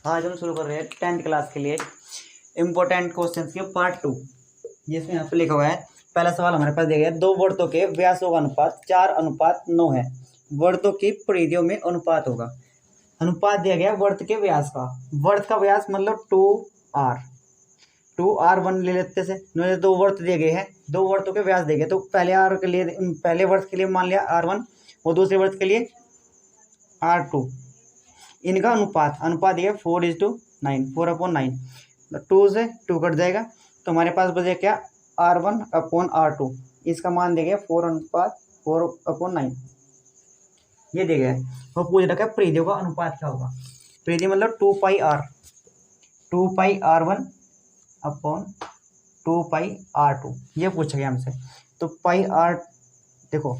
आज हम शुरू कर रहे हैं 10th क्लास के लिए इम्पोर्टेंट क्वेश्चंस के पार्ट 2, जिसमें यहाँ पे लिखा हुआ है। पहला सवाल हमारे पास दिया गया है, दो वृत्तों के व्यासों का अनुपात 4:9 है। वृत्तों की परिधियों में अनुपात होगा। अनुपात दिया गया वृत्त के व्यास का। वृत्त का व्यास मतलब 2r1 ले लेते से। दो वृत्त दिए गए हैं, दो वृत्तों के व्यास दिए गए, तो पहले वृत्त के लिए मान लिया r1 और दूसरे वृत्त के लिए r2। इनका अनुपात ये 4:9, 4/9। 2 से 2 कट जाएगा तो हमारे पास बचे क्या, r1/r2। इसका मान देगा 4:4/9। ये दे गया है। वो पूछ रखा है परिधियों का अनुपात क्या होगा। परिधि मतलब 2πr/2πr2 ये पूछा गया हमसे। तो पाई आर देखो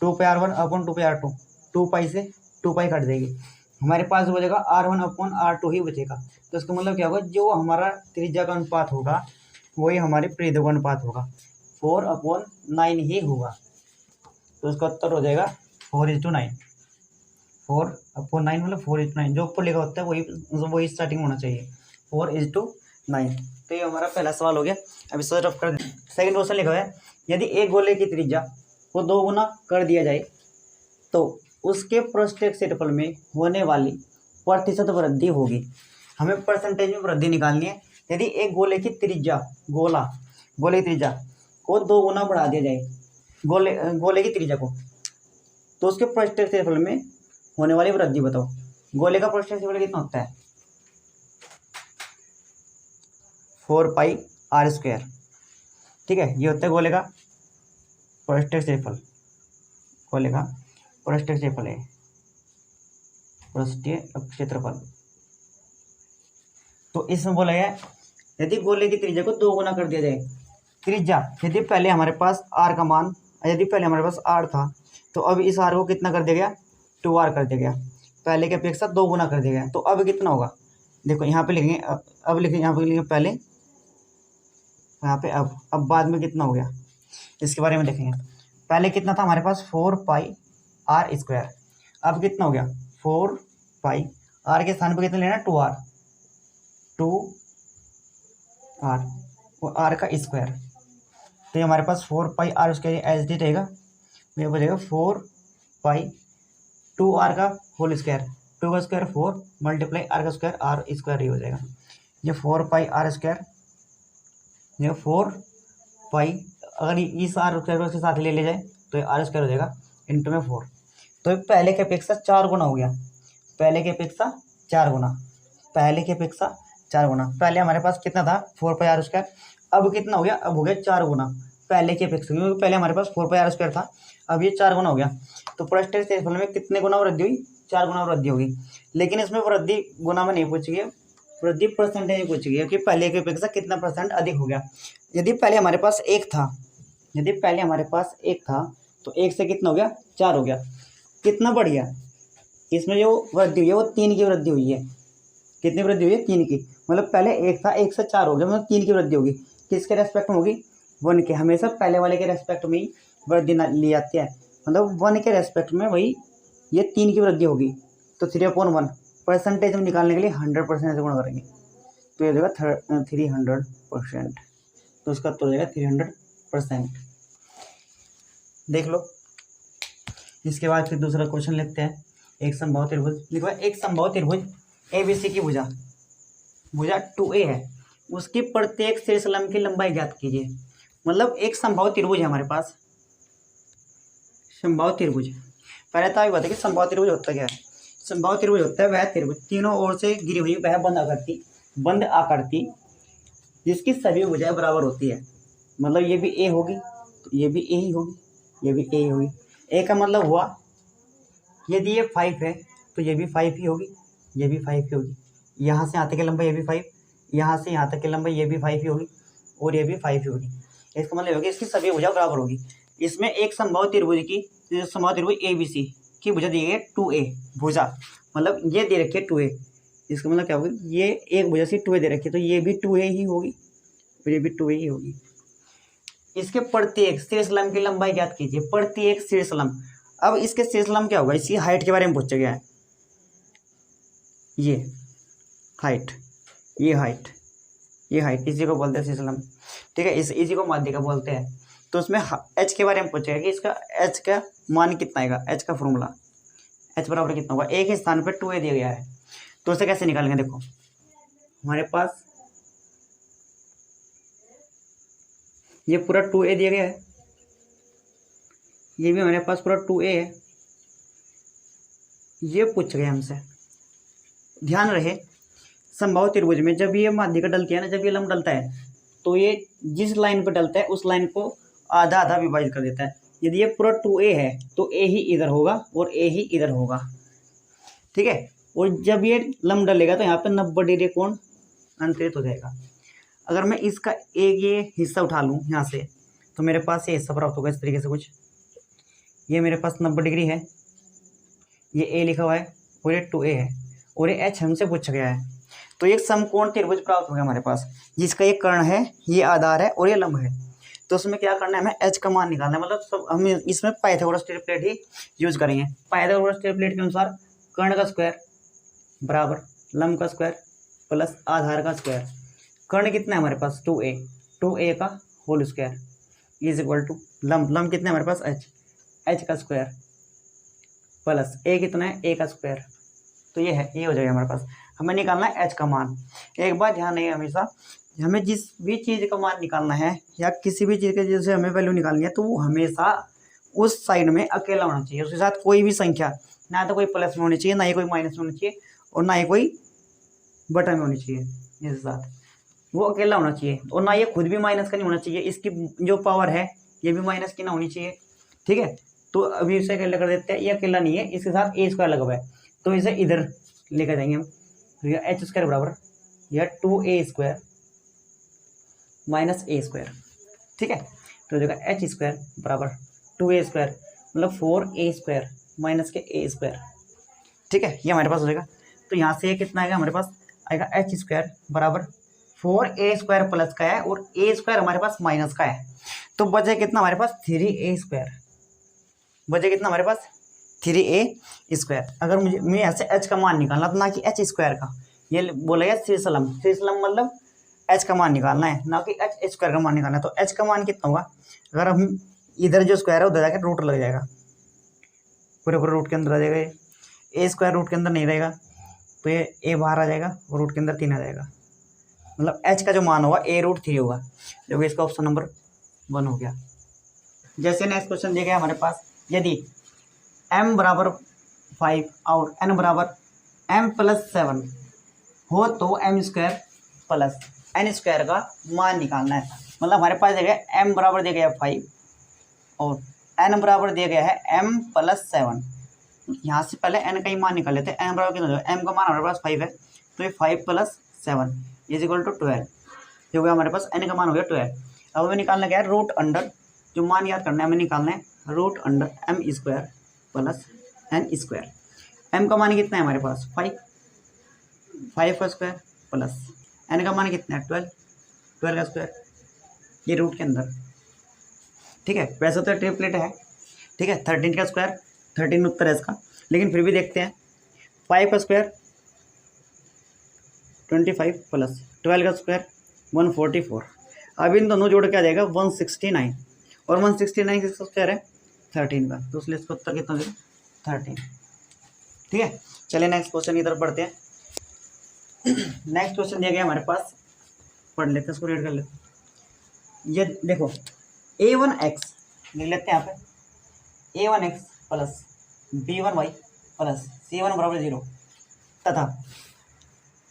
2πr1/2πr2, 2π से 2π कट जाएगी, हमारे पास बचेगा r1/r2 ही बचेगा। तो इसका मतलब क्या होगा, जो हमारा त्रिज्या का अनुपात होगा वही हमारे परिधियों का अनुपात होगा, 4/9 ही होगा। तो इसका उत्तर हो जाएगा 4:9। 4/9 मतलब 4:9, जो ऊपर लिखा होता है वही स्टार्टिंग होना चाहिए, 4:9। तो ये हमारा पहला सवाल हो गया। अभी सर रफ कर सेकंड क्वेश्चन लिखा हुआ है, यदि एक गोले की त्रिज्या को 2 गुना कर दिया जाए तो उसके पृष्ठीय क्षेत्रफल में होने वाली प्रतिशत वृद्धि होगी। हमें परसेंटेज में वृद्धि निकालनी है। यदि एक गोले की त्रिज्या गोले की त्रिज्या को 2 गुना बढ़ा दिया जाए, गोले की त्रिज्या को, तो उसके पृष्ठीय क्षेत्रफल में होने वाली वृद्धि बताओ। गोले का पृष्ठीय क्षेत्रफल कितना होता है, 4πr²। ठीक है, ये होता है गोले का पृष्ठीय क्षेत्रफल। गोले का पृष्ठीय क्षेत्रफल है, पृष्ठीय क्षेत्रफल। तो इसमें बोला गया यदि गोले की त्रिज्या को 2 गुना कर दिया जाए, त्रिज्या यदि पहले हमारे पास r का मान, यदि पहले हमारे पास r था तो अब इस r को कितना कर दिया गया, 2r कर दिया गया। पहले की अपेक्षा 2 गुना कर दिया गया, तो अब कितना होगा, देखो यहाँ पे लिखेंगे, अब लिखेंगे, यहाँ पे लिखेंगे पहले, यहाँ पे अब बाद में कितना हो गया इसके बारे में देखेंगे। पहले कितना था हमारे पास, 4πr²। अब कितना हो गया, 4π, r के स्थान पर कितना लेना, 2r और r का स्क्वायर। तो ये हमारे पास 4πr² एच डी रहेगा। ये बचेगा 4π 2r का होल स्क्वायर, 2 का स्क्वायर 4 मल्टीप्लाई r का स्क्वायर, r स्क्वायर ही हो जाएगा। ये 4πr², ये 4π, अगर इस r स्क्वायर को इसके साथ ले जाए तो ये r स्क्वायर हो जाएगा, इंटू में 4। तो पहले की अपेक्षा 4 गुना हो गया, पहले की अपेक्षा 4 गुना, पहले की अपेक्षा 4 गुना। पहले हमारे पास कितना था, 4πr², अब कितना हो गया, अब हो गया 4 गुना पहले की अपेक्षा, क्योंकि पहले हमारे पास 4πr² था, अब ये 4 गुना हो गया। तो पृष्ठीय क्षेत्रफल में कितने गुना वृद्धि हुई, 4 गुना वृद्धि होगी। लेकिन इसमें वृद्धि गुना में नहीं पूछी गई, वृद्धि परसेंटेज में पूछी गई कि पहले की अपेक्षा कितना % अधिक हो गया। यदि पहले हमारे पास 1 था, यदि पहले हमारे पास 1 था तो 1 से कितना हो गया, 4 हो गया। कितना बढ़ गया, इसमें जो वृद्धि हुई है वो 3 की वृद्धि हुई है। कितनी वृद्धि हुई है, 3 की। मतलब पहले 1 था, 1 से 4 हो गया, मतलब 3 की वृद्धि होगी। किसके रेस्पेक्ट में होगी, 1 के। हमेशा पहले वाले के रेस्पेक्ट में ही वृद्धि ली जाती है, मतलब 1 के रेस्पेक्ट में वही ये 3 की वृद्धि होगी। तो 3/1 परसेंटेज में निकालने के लिए 100% से गुणा करेंगे, तो ये देगा 300%। तो इसका तो हो जाएगा 300%। देख लो। इसके बाद फिर दूसरा क्वेश्चन लिखते हैं। एक समबाहु त्रिभुज लिखो, एक समबाहु त्रिभुज ABC की भुजा 2a है, उसकी प्रत्येक शीर्ष लंब की लंबाई ज्ञात कीजिए। मतलब एक समबाहु त्रिभुज है हमारे पास, समबाहु त्रिभुज। पहले तो ये बता कि समबाहु त्रिभुज होता क्या है। समबाहु त्रिभुज होता है वह त्रिभुज तीनों ओर से गिरी हुई वह बंद आकृति जिसकी सभी भुजाएं बराबर होती है। मतलब ये भी a होगी तो ये भी a ही होगी, ये भी a ही होगी। a का मतलब हुआ यदि ये 5 है तो ये भी 5 ही होगी, ये भी 5 ही होगी। यहाँ से यहाँ तक की लंबाई ये भी 5, यहाँ से यहाँ तक की लंबाई ये भी 5 ही होगी और ये भी 5 ही होगी। इसका मतलब होगा इसकी सभी भुजा बराबर होगी। इसमें एक समबाहु त्रिभुज की, समबाहु त्रिभुज ABC की भुजा दी गई है 2a भुजा, मतलब ये दे रखी है 2a। इसका मतलब क्या होगा, ये एक भुजा से 2a दे रखी है तो ये भी 2a ही होगी और ये भी 2a ही होगी। इसके प्रत्येक शीर्ष लंब की लंबाई ज्ञात कीजिए, प्रत्येक शीर्ष लंब। अब इसके शीर्ष लंब क्या होगा, इसकी हाइट के बारे में पूछा गया है। ये हाइट, ये हाइट इसी को बोलते हैं शीर्ष लंब। ठीक है, इसी को माध्यिका बोलते हैं। तो उसमें एच के बारे में पूछेगा कि इसका एच का मान कितना आएगा। एच का फॉर्मूला एच बराबर कितना होगा, एक ही स्थान पर 2a दिया गया है, तो उसे कैसे निकालेंगे। देखो हमारे पास ये पूरा 2a दिया गया है, ये भी हमारे पास पूरा 2a है। ये पूछ गया हमसे, ध्यान रहे समबाहु त्रिभुज में जब ये माध्यिका डलती है ना, जब ये लंब डलता है तो ये जिस लाइन पर डलता है उस लाइन को आधा आधा विभाजित कर देता है। यदि ये पूरा 2a है तो a ही इधर होगा और a ही इधर होगा। ठीक है, और जब ये लंब डलेगा तो यहाँ पे 90 डिग्री कोण अंतरित हो जाएगा। अगर मैं इसका एक ये हिस्सा उठा लूँ यहाँ से, तो मेरे पास ये हिस्सा प्राप्त होगा इस तरीके से कुछ। ये मेरे पास 90 डिग्री है, ये a लिखा हुआ है और ये 2a है और ये h हमसे पूछा गया है। तो एक समकोण त्रिभुज प्राप्त हो गया हमारे पास, जिसका ये कर्ण है, ये आधार है और ये लंब है। तो उसमें क्या करना है, हमें h का मान निकालना है। मतलब सब हम इसमें पाइथागोरस ट्रिपलेट ही यूज करेंगे। पाइथागोरस ट्रिपलेट के अनुसार कर्ण का स्क्वायर बराबर लंब का स्क्वायर प्लस आधार का स्क्वायर। कर्ण कितना है हमारे पास 2a का whole square is equal to लंब कितना है हमारे पास h का स्क्वायर प्लस a कितना है a का स्क्वायर। तो ये है, ये हो जाएगा हमारे पास। हमें निकालना है h का मान। एक बात ध्यान रखिए, हमेशा हमें जिस भी चीज़ का मान निकालना है या किसी भी चीज़ के जैसे हमें वैल्यू निकालनी है, तो वो हमेशा उस साइड में अकेला होना चाहिए। उसके साथ कोई भी संख्या, ना तो कोई प्लस में होनी चाहिए, ना ही कोई माइनस में होनी चाहिए और ना ही कोई बटन में होनी चाहिए। इसके साथ वो अकेला होना चाहिए और ना ये खुद भी माइनस का नहीं होना चाहिए, इसकी जो पावर है ये भी माइनस की ना होनी चाहिए। ठीक है, तो अभी इसे अकेला कर देते हैं, ये अकेला नहीं है, इसके साथ a स्क्वायर लगा हुआ है, तो इसे इधर लेकर जाएंगे हम। तो यह एच स्क्वायर बराबर यह 2a square minus a square. ठीक है, तो देखा एच स्क्वायर बराबर 2a स्क्वायर मतलब 4a स्क्वायर माइनस के a स्क्वायर। ठीक है, ये हमारे पास हो जाएगा। तो यहाँ से कितना आएगा हमारे पास, आएगा एच स्क्वायर बराबर 4a स्क्वायर प्लस का है और a स्क्वायर हमारे पास माइनस का है, तो बचे कितना हमारे पास 3a स्क्वायर। बचे कितना हमारे पास 3a स्क्वायर। अगर मैं यहाँ से h का मान निकालना, तो ना कि h स्क्वायर का, ये बोला गया शीर्ष लंब मतलब h का मान निकालना है, ना कि h स्क्वायर का मान निकालना है। तो h का मान कितना होगा, अगर हम इधर जो स्क्वायर है उधर जाकर रूट लग जाएगा, पूरे रूट के अंदर आ जाएगा। ये a स्क्वायर रूट के अंदर नहीं रहेगा, तो ये a बाहर आ जाएगा और रूट के अंदर 3 आ जाएगा। मतलब h का जो मान होगा a√3 होगा, जो कि इसका ऑप्शन नंबर 1 हो गया। जैसे नेक्स्ट क्वेश्चन दिया गया हमारे पास, यदि m बराबर 5 और n बराबर m+7 हो तो m square plus n square का मान निकालना है। मतलब हमारे पास दिया गया m बराबर दिया गया 5 और n बराबर दिया गया है m+7। यहाँ से पहले n का ही मान निकाल लेते हैं। n बराबर कितना, m का मान हमारे पास 5 है, तो ये 5+7 इज इक्वल टू 12। ये हो गया हमारे पास n का मान हो गया 12। अब हमें निकालना क्या है, रूट अंडर, जो मान याद करना है हमें निकालना है root under m square plus n square. m का मान कितना है हमारे पास 5 का स्क्वायर प्लस n का मान कितना है 12 का स्क्वायर, ये रूट के अंदर। ठीक है, वैसे तो ट्रिपलेट है। ठीक है, 13 का स्क्वायर 13 उत्तर है इसका, लेकिन फिर भी देखते हैं। 5 का स्क्वायर 25 प्लस 12 का स्क्वायर 144। अब इन दोनों जोड़ के आ जाएगा 169 और 169 किसका स्क्वायर है 13 का, तो इसलिए इसका उत्तर कितना देगा 13। ठीक है, चलिए नेक्स्ट क्वेश्चन की तरफ बढ़ते हैं। नेक्स्ट क्वेश्चन दिया गया हमारे पास, पढ़ लेते हैं, इसको रीड कर लेते हैं। ये देखो a1x लिख लेते हैं यहाँ पे, a1x plus b1y plus c1 बराबर 0 तथा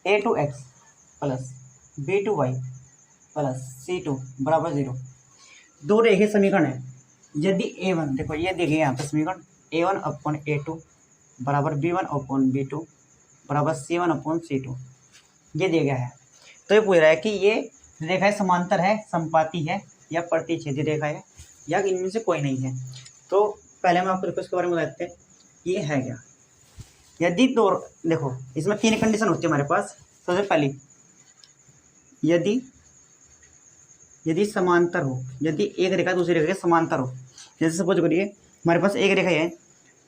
a2x plus b2y plus c2 बराबर 0 दो रेखीय समीकरण है। यदि a1, देखो ये देखिए यहाँ पे समीकरण a1/a2 बराबर b1/b2 बराबर c1/c2 ये दिया गया है। तो ये पूछ रहा है कि ये रेखाएं समांतर है, समपाती है या प्रतिच्छेदी रेखा है या इनमें से कोई नहीं है। तो पहले मैं आपको देखो इसके बारे में बताते हैं, ये है क्या। यदि दो, देखो इसमें 3 कंडीशन होती है हमारे पास। सबसे पहली, यदि समांतर हो, यदि एक रेखा दूसरी रेखा के समांतर हो। जैसे सपोज करिए हमारे पास एक रेखा है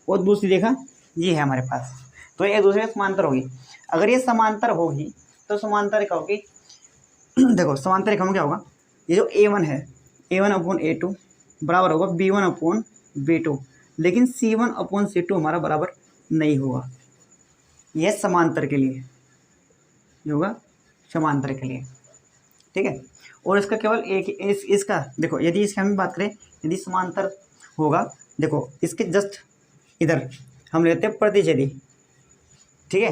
और दूसरी रेखा ये है हमारे पास, तो एक दूसरे के समांतर होगी। अगर ये समांतर होगी तो समांतर रेखा होगी देखो समांतर रेखा में क्या होगा, ये जो A1 है A1/A2 बराबर होगा B1/B2, लेकिन C1/C2 हमारा बराबर नहीं होगा। यह समांतर के लिए ये होगा, समांतर के लिए, ठीक है। और इसका केवल एक इसका देखो, यदि इसकी हम बात करें, यदि समांतर होगा, देखो इसके जस्ट इधर हम लेते हैं प्रतिच्छेदी, ठीक है,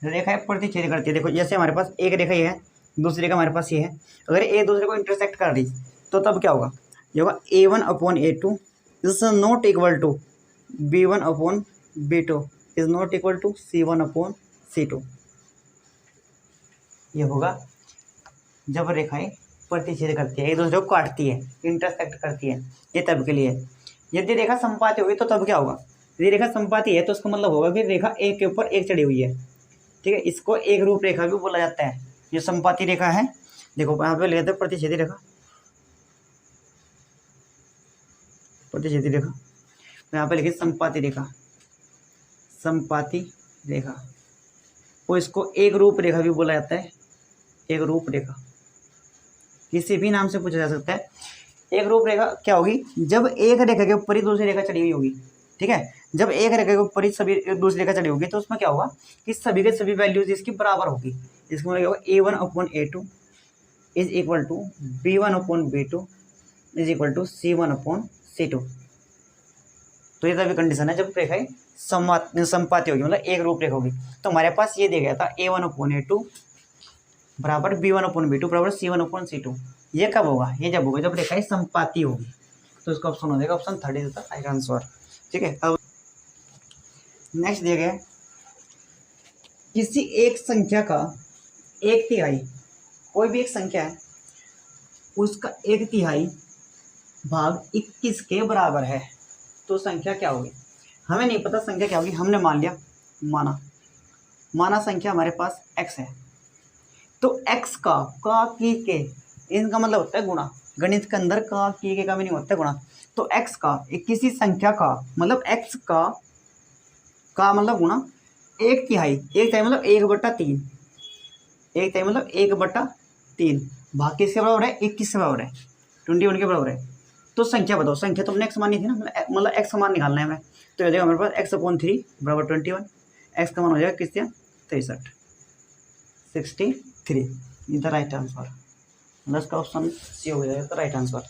रेखा है प्रतिच्छेद करती है। देखो जैसे हमारे पास एक रेखा ये है, दूसरी रेखा हमारे पास ये है, अगर एक दूसरे को इंटरसेक्ट कर रही तो तब क्या होगा, ये होगा A1/A2 is not equal to B1/B2 is not equal to C1/C2। ये होगा जब रेखाएं प्रतिच्छेद करती है, एक दूसरे को काटती है, इंटरसेक्ट करती है, ये तब के लिए। यदि रेखा समपाती होगी तो तब क्या होगा, यदि रेखा समपाती है तो उसका मतलब होगा कि रेखा एक के ऊपर एक चढ़ी हुई है, ठीक है। इसको एक रूप रेखा भी बोला जाता है। ये समपाती रेखा है, देखो यहाँ पे लेते हैं प्रतिच्छेदी रेखा, प्रतिच्छेदी रेखा, तो यहाँ पे लिखिए समपाती रेखा, समपाती रेखा, और इसको एक रूप रेखा भी बोला जाता है। एक रूप रेखा किसी भी नाम से पूछा जा सकता है। एक रूप रेखा क्या होगी, जब एक रेखा के ऊपर ही दूसरी रेखा चढ़ी हुई होगी, ठीक है, जब एक रेखा के ऊपर ही सभी दूसरी रेखा चढ़ी होगी तो उसमें क्या होगा कि सभी के सभी वैल्यूज इसकी बराबर होगी। इसका मतलब होगा A1/A2 is equal to B1/B2 is equal to C1/C2। तो ये तभी कंडीशन है जब रेखाएं समपाती होगी, मतलब एक रूप रेखा होगी। तो हमारे पास ये दिया गया था A1/A2 बराबर B1/B2 बराबर C1/C2। ये कब होगा, ये जब होगा जब रेखाएं समपाती होगी। तो इसका ऑप्शन हो जाएगा option 30 is the right answer, ठीक है। अब नेक्स्ट दिया गया, किसी एक संख्या का 1/3, कोई भी एक संख्या है उसका 1/3 भाग 21 के बराबर है, तो संख्या क्या होगी। हमें नहीं पता संख्या क्या होगी, हमने मान लिया, माना संख्या हमारे पास x है, तो x का की के, इनका मतलब होता है गुणा। गणित के अंदर का की के का मीनिंग होता है गुणा। तो x का किसी संख्या का मतलब x का मतलब गुणा 1/3, 1/3 मतलब 1/3, 1/3 मतलब 1/3 भाग किसके बराबर है, 21 के बराबर है, 21 के बराबर है। तो संख्या बताओ, संख्या तो हमने x मानी थी ना, मतलब x का मान निकालना है हमें। तो हो जाएगा हमारे पास x/3 बराबर 21, x का मान हो जाएगा किससे 63 इधर राइट आंसर, मतलब इसका ऑप्शन सी हो जाएगा राइट आंसर।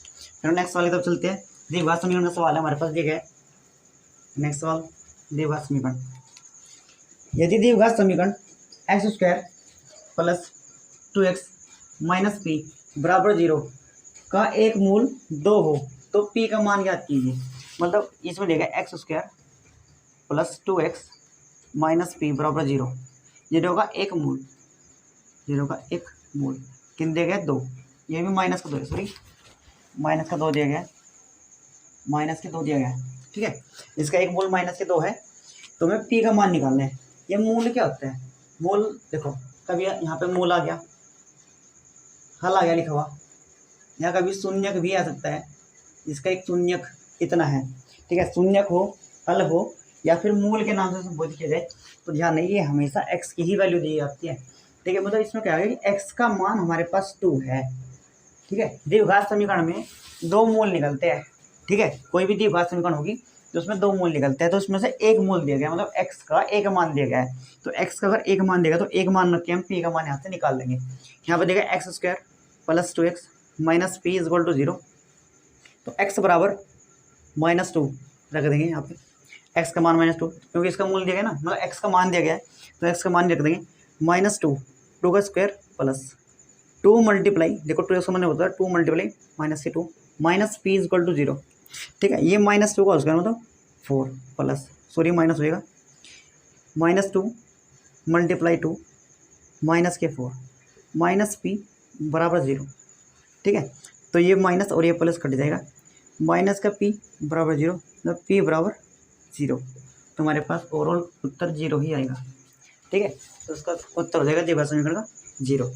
फिर नेक्स्ट वाले की तरफ चलते हैं। द्विघात समीकरण का सवाल है हमारे पास, देखिए नेक्स्ट सवाल द्विघात समीकरण। यदि द्विघात समीकरण x² plus 2x minus p बराबर 0 का एक मूल 2 हो तो p का मान ज्ञात कीजिए। मतलब इसमें देगा x² plus 2x minus p बराबर 0, ये होगा एक मूल, 0 का एक मूल किन दिया गया 2, ये भी माइनस का 2 है, सॉरी माइनस का 2 दिया गया है, माइनस के 2 दिया गया है, ठीक है। इसका एक मूल माइनस के 2 है, तो हमें p का मान निकालना है। ये मूल क्या होता है, मूल देखो कभी यहाँ पे मूल आ गया, हल आ गया लिखा हुआ, यहाँ कभी शून्यक भी आ सकता है, इसका एक शून्यक इतना है, ठीक है। शून्यक हो, हल हो, या फिर मूल के नाम से संबोधित किया जाए, तो ध्यान नहीं ये हमेशा x की ही वैल्यू दी जाती है, ठीक है। मतलब इसमें क्या है कि x का मान हमारे पास 2 है, ठीक है। द्विघात समीकरण में 2 मूल निकलते हैं, ठीक है। कोई भी द्विघात समीकरण होगी तो उसमें 2 मूल निकलते हैं, तो उसमें से एक मूल दिया गया, मतलब x का एक मान दिया गया है। तो x का अगर एक मान देगा तो एक मान रख के हम p का मान यहाँ से निकाल लेंगे। यहाँ पर देगा x² plus 2x minus p is equal to 0, तो x बराबर -2 रख देंगे यहाँ पे, x का मान -2 क्योंकि इसका मूल दिया गया ना, मतलब x का मान दिया गया है, तो x का मान रख देंगे -2, 2 का स्क्वायर प्लस 2 मल्टीप्लाई, देखो 2 का मान होता है 2 multiply -2 minus p is equal to 0, ठीक है। ये -2 का स्क्वायर मतलब 4 प्लस, सॉरी माइनस होएगा -2 मल्टीप्लाई 2 माइनस के 4 माइनस p बराबर 0, ठीक है। तो ये माइनस और ये प्लस कट जाएगा, माइनस का p बराबर 0, मतलब p बराबर 0, तो हमारे पास ओवरऑल उत्तर 0 ही आएगा, ठीक है। तो उसका उत्तर हो जाएगा द्विघात समीकरण का 0।